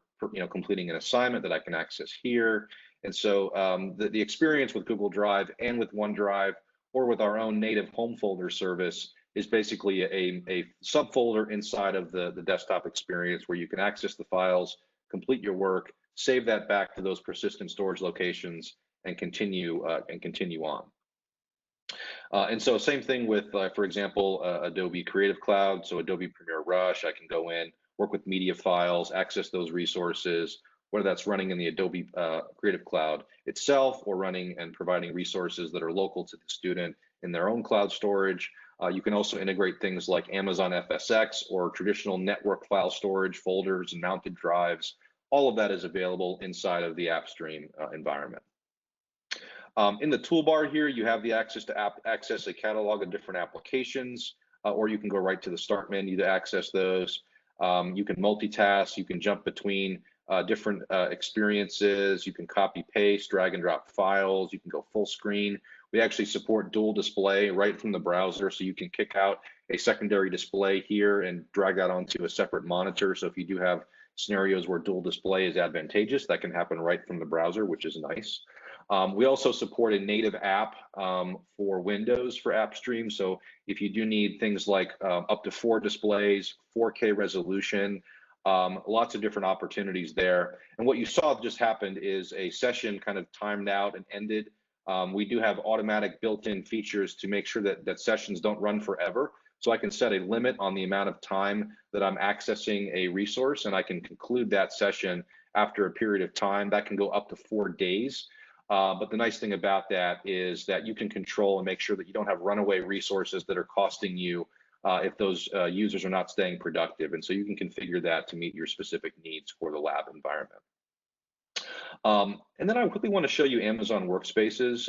completing an assignment that I can access here. And so the experience with Google Drive and with OneDrive or with our own native home folder service is basically a subfolder inside of the desktop experience where you can access the files, complete your work, save that back to those persistent storage locations, and continue on. And so same thing with, for example, Adobe Creative Cloud. So Adobe Premiere Rush, I can go in, work with media files, access those resources, whether that's running in the Adobe Creative Cloud itself or running and providing resources that are local to the student in their own cloud storage. You can also integrate things like Amazon FSx or traditional network file storage, folders, and mounted drives. All of that is available inside of the AppStream environment. In the toolbar here, you have the access to access a catalog of different applications, or you can go right to the start menu to access those. You can multitask, you can jump between different experiences, you can copy, paste, drag and drop files, you can go full screen. We actually support dual display right from the browser, so you can kick out a secondary display here and drag that onto a separate monitor. So if you do have scenarios where dual display is advantageous, that can happen right from the browser, which is nice. We also support a native app for Windows for AppStream. So if you do need things like up to 4 displays, 4K resolution, lots of different opportunities there. And what you saw just happened is a session kind of timed out and ended. We do have automatic built-in features to make sure that sessions don't run forever. So I can set a limit on the amount of time that I'm accessing a resource, and I can conclude that session after a period of time. That can go up to 4 days. But the nice thing about that is that you can control and make sure that you don't have runaway resources that are costing you if those users are not staying productive. And so you can configure that to meet your specific needs for the lab environment. And then I quickly want to show you Amazon Workspaces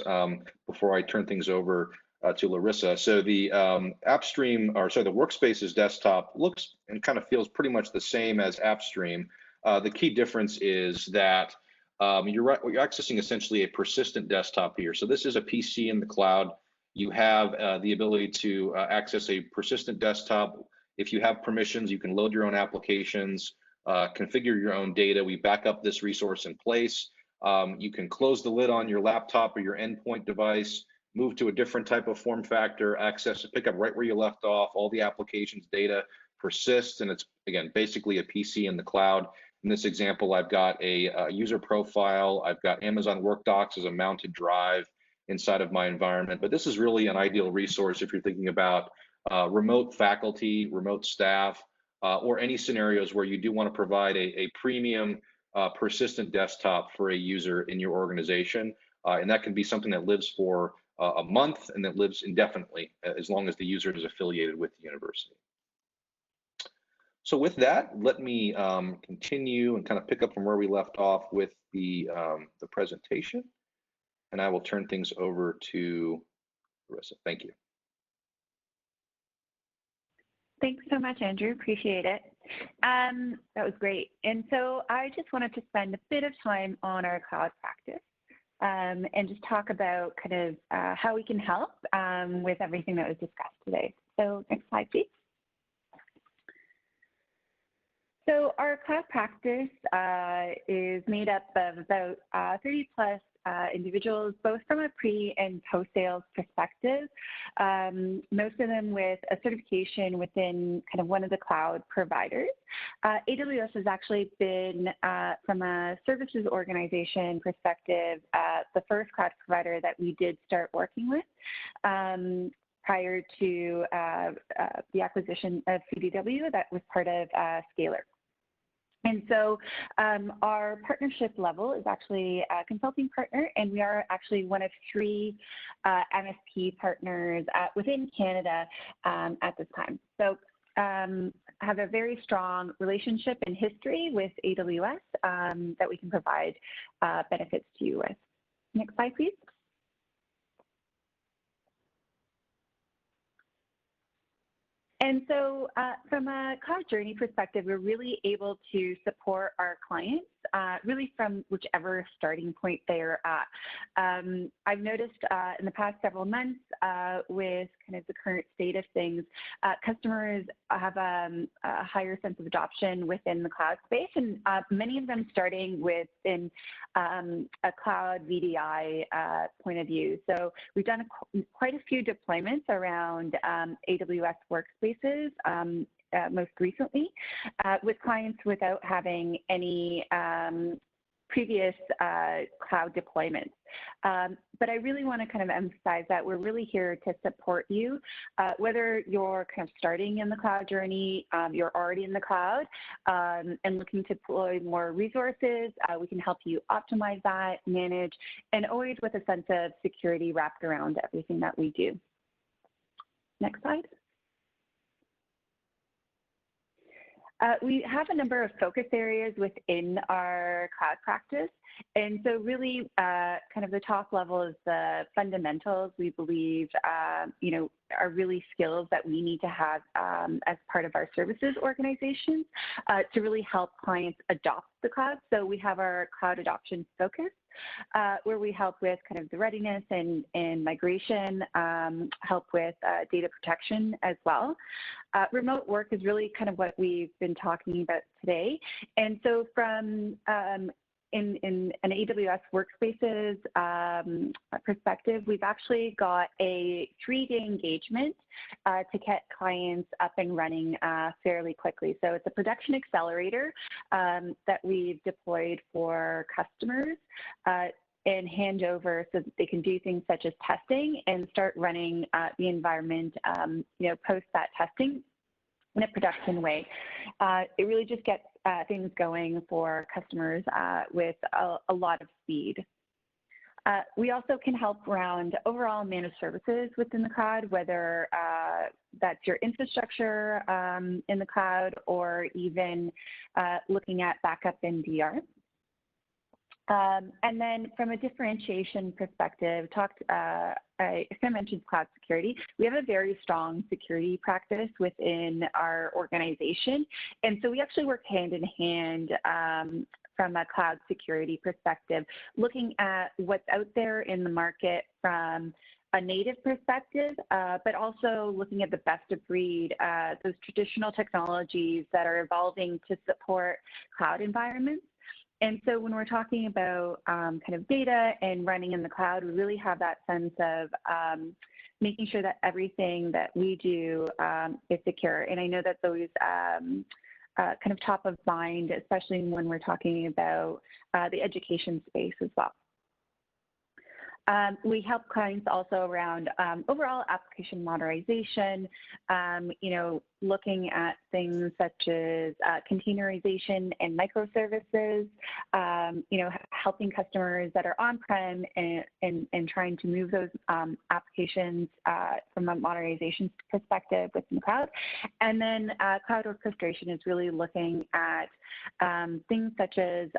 before I turn things over to Larissa. So the the Workspaces desktop looks and kind of feels pretty much the same as AppStream. The key difference is that you're accessing essentially a persistent desktop here. So this is a PC in the cloud. You have the ability to access a persistent desktop. If you have permissions, you can load your own applications, configure your own data. We back up this resource in place. You can close the lid on your laptop or your endpoint device, move to a different type of form factor, access, pick up right where you left off. All the application's data persists, and it's, again, basically a PC in the cloud. In this example, I've got a user profile. I've got Amazon WorkDocs as a mounted drive inside of my environment. But this is really an ideal resource if you're thinking about remote faculty, remote staff, or any scenarios where you do want to provide a premium persistent desktop for a user in your organization. And that can be something that lives for a month and that lives indefinitely as long as the user is affiliated with the university. So with that, let me continue and kind of pick up from where we left off with the presentation. And I will turn things over to Larissa. Thank you. Thanks so much, Andrew. Appreciate it. That was great. And so I just wanted to spend a bit of time on our cloud practice and just talk about kind of how we can help with everything that was discussed today. So next slide, please. So our cloud practice is made up of about 30 plus individuals, both from a pre and post-sales perspective, most of them with a certification within kind of one of the cloud providers. AWS has actually been, from a services organization perspective, the first cloud provider that we did start working with prior to the acquisition of CDW that was part of Scalar. And so our partnership level is actually a consulting partner, and we are actually one of 3 MSP partners within Canada at this time. So have a very strong relationship and history with AWS that we can provide benefits to you with. Next slide, please. And so from a cloud journey perspective, we're really able to support our clients really from whichever starting point they're at. I've noticed in the past several months with kind of the current state of things, customers have a higher sense of adoption within the cloud space, and many of them starting within a cloud VDI point of view. So we've done quite a few deployments around AWS Workspaces most recently with clients without having any previous cloud deployments. But I really want to kind of emphasize that we're really here to support you, whether you're kind of starting in the cloud journey, you're already in the cloud and looking to deploy more resources, we can help you optimize that, manage, and always with a sense of security wrapped around everything that we do. Next slide. We have a number of focus areas within our cloud practice. And so really kind of the top level is the fundamentals we believe, are really skills that we need to have as part of our services organization to really help clients adopt the cloud. So we have our cloud adoption focus, where we help with kind of the readiness and migration, help with data protection as well. Remote work is really kind of what we've been talking about today. And so from in an AWS Workspaces perspective, we've actually got a 3-day engagement to get clients up and running fairly quickly. So it's a production accelerator that we've deployed for customers and hand over so that they can do things such as testing and start running the environment, post that testing in a production way. It really just gets things going for customers with a lot of speed. We also can help around overall managed services within the cloud, whether that's your infrastructure in the cloud or even looking at backup and DR. And then from a differentiation perspective, I mentioned cloud security. We have a very strong security practice within our organization. And so we actually work hand in hand from a cloud security perspective, looking at what's out there in the market from a native perspective, but also looking at the best of breed, those traditional technologies that are evolving to support cloud environments. And so when we're talking about kind of data and running in the cloud, we really have that sense of making sure that everything that we do is secure. And I know that those kind of top of mind, especially when we're talking about the education space as well. We help clients also around overall application modernization, looking at things such as containerization and microservices, helping customers that are on-prem and trying to move those applications from a modernization perspective within the cloud. And then cloud orchestration is really looking at things such as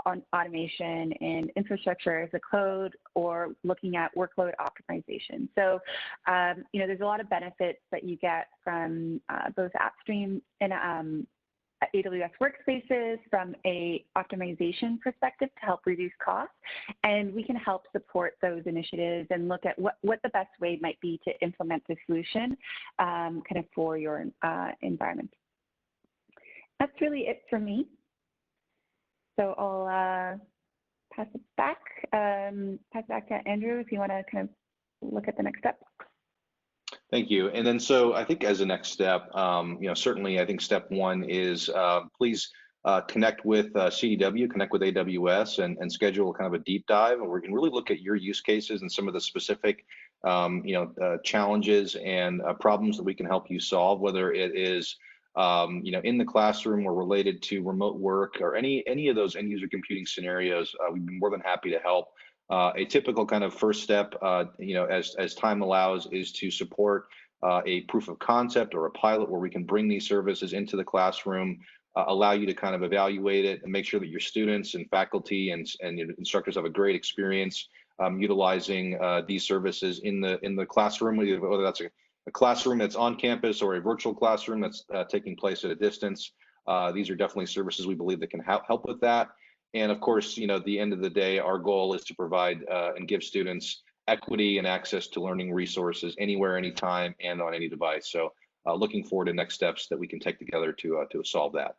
automation and infrastructure as a code, or looking at workload optimization. So, there's a lot of benefits that you get from both AppStream and AWS Workspaces from a optimization perspective to help reduce costs. And we can help support those initiatives and look at what the best way might be to implement the solution kind of for your environment. That's really it for me. So I'll pass it back to Andrew if you want to kind of look at the next step. Thank you. And then so I think as a next step, certainly I think step one is please connect with CDW, connect with AWS and schedule kind of a deep dive where we can really look at your use cases and some of the specific challenges and problems that we can help you solve, whether it is in the classroom or related to remote work or any of those end user computing scenarios. We'd be more than happy to help. A typical kind of first step, as time allows, is to support a proof of concept or a pilot where we can bring these services into the classroom, allow you to kind of evaluate it and make sure that your students and faculty and instructors have a great experience utilizing these services in the classroom, whether that's a classroom that's on campus or a virtual classroom that's taking place at a distance. These are definitely services we believe that can help with that. And of course, at the end of the day, our goal is to provide and give students equity and access to learning resources anywhere, anytime, and on any device. So looking forward to next steps that we can take together to solve that.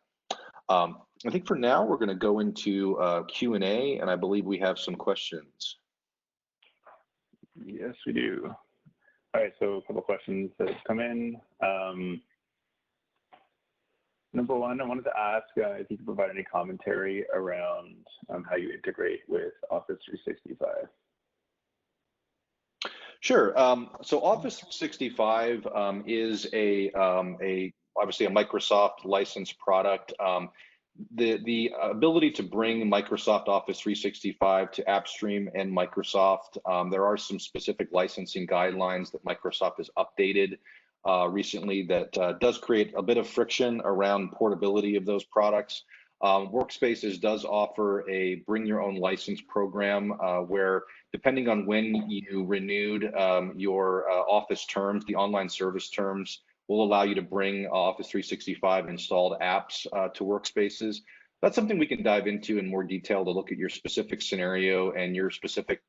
I think for now, we're going to go into Q&A, and I believe we have some questions. Yes, we do. All right, so a couple questions that have come in. Number one, I wanted to ask if you could provide any commentary around how you integrate with Office 365. Sure. So Office 365 is obviously a Microsoft licensed product. The ability to bring Microsoft Office 365 to AppStream and Microsoft, there are some specific licensing guidelines that Microsoft has updated recently that does create a bit of friction around portability of those products. Workspaces does offer a bring your own license program where, depending on when you renewed your Office terms, the online service terms will allow you to bring Office 365 installed apps to Workspaces. That's something we can dive into in more detail to look at your specific scenario and your specific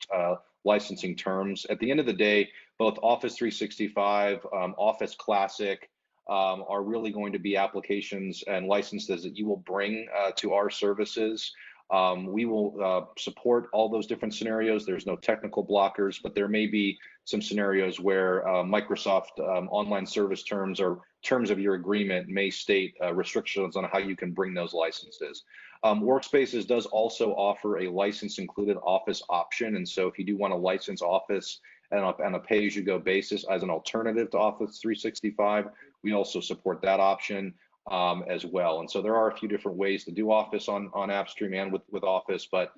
licensing terms. At the end of the day, both Office 365, Office Classic are really going to be applications and licenses that you will bring to our services. We will support all those different scenarios. There's no technical blockers, but there may be some scenarios where Microsoft online service terms or terms of your agreement may state restrictions on how you can bring those licenses. Workspaces does also offer a license included Office option. And so if you do want to license Office on a pay-as-you-go basis as an alternative to Office 365, we also support that option as well. And so there are a few different ways to do Office on AppStream and with Office, but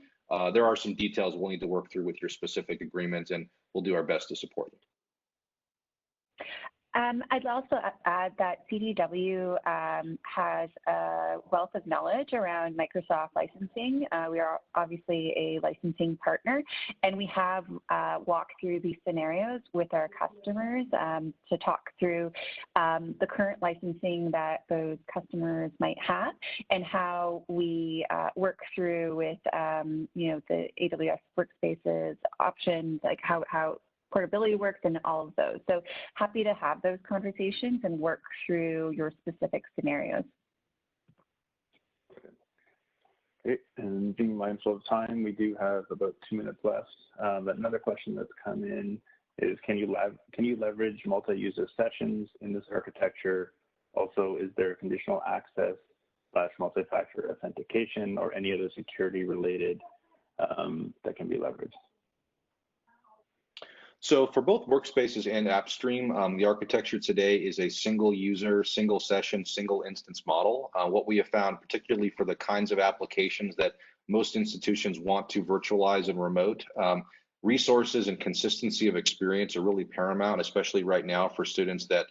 there are some details we'll need to work through with your specific agreement, and we'll do our best to support you. I'd also add that CDW has a wealth of knowledge around Microsoft licensing. We are obviously a licensing partner, and we have walked through these scenarios with our customers to talk through the current licensing that those customers might have and how we work through with the AWS Workspaces options, like how portability works and all of those. So happy to have those conversations and work through your specific scenarios. Okay, and being mindful of time, we do have about 2 minutes left. But another question that's come in is, can you leverage multi-user sessions in this architecture? Also, is there conditional access / multi-factor authentication or any other security related that can be leveraged? So for both Workspaces and AppStream, the architecture today is a single user, single session, single instance model. What we have found, particularly for the kinds of applications that most institutions want to virtualize and remote, resources and consistency of experience are really paramount, especially right now for students that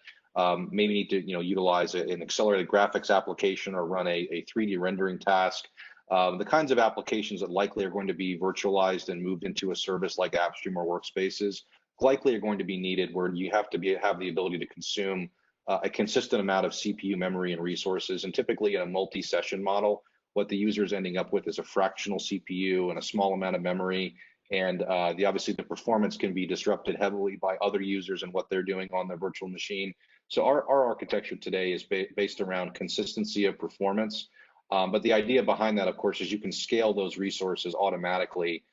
maybe need to utilize an accelerated graphics application or run a 3D rendering task. The kinds of applications that likely are going to be virtualized and moved into a service like AppStream or Workspaces likely are going to be needed, where you have to have the ability to consume a consistent amount of CPU memory and resources. And typically in a multi-session model, what the user is ending up with is a fractional CPU and a small amount of memory. And obviously the performance can be disrupted heavily by other users and what they're doing on their virtual machine. So our architecture today is based around consistency of performance. But the idea behind that, of course, is you can scale those resources automatically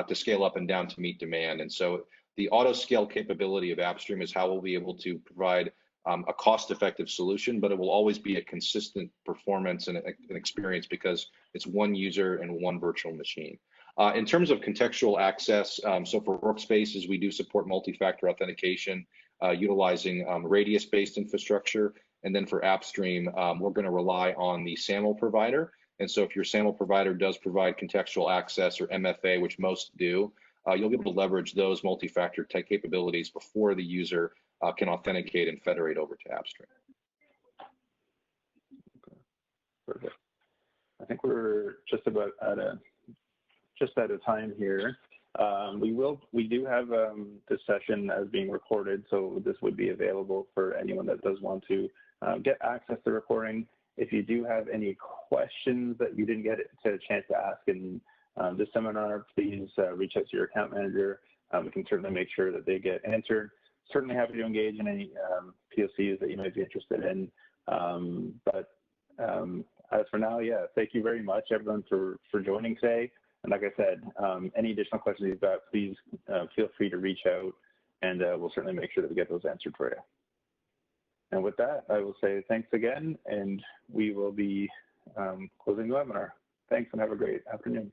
to scale up and down to meet demand. And so the auto scale capability of AppStream is how we'll be able to provide a cost-effective solution, but it will always be a consistent performance and an experience because it's one user and one virtual machine. In terms of contextual access, so for Workspaces, we do support multi-factor authentication utilizing radius-based infrastructure. And then for AppStream, we're going to rely on the SAML provider. And so if your SAML provider does provide contextual access or MFA, which most do, you'll be able to leverage those multi-factor type capabilities before the user can authenticate and federate over to AppStream. Okay. Perfect. I think we're just about out of time here. We do have this session as being recorded, so this would be available for anyone that does want to get access to the recording. If you do have any questions that you didn't get a chance to ask in this seminar, please reach out to your account manager. We can certainly make sure that they get answered. Certainly happy to engage in any POCs that you might be interested in. But as for now, yeah, thank you very much, everyone, for joining today. And like I said, any additional questions you've got, please feel free to reach out, and we'll certainly make sure that we get those answered for you. And with that, I will say thanks again, and we will be closing the webinar. Thanks, and have a great afternoon.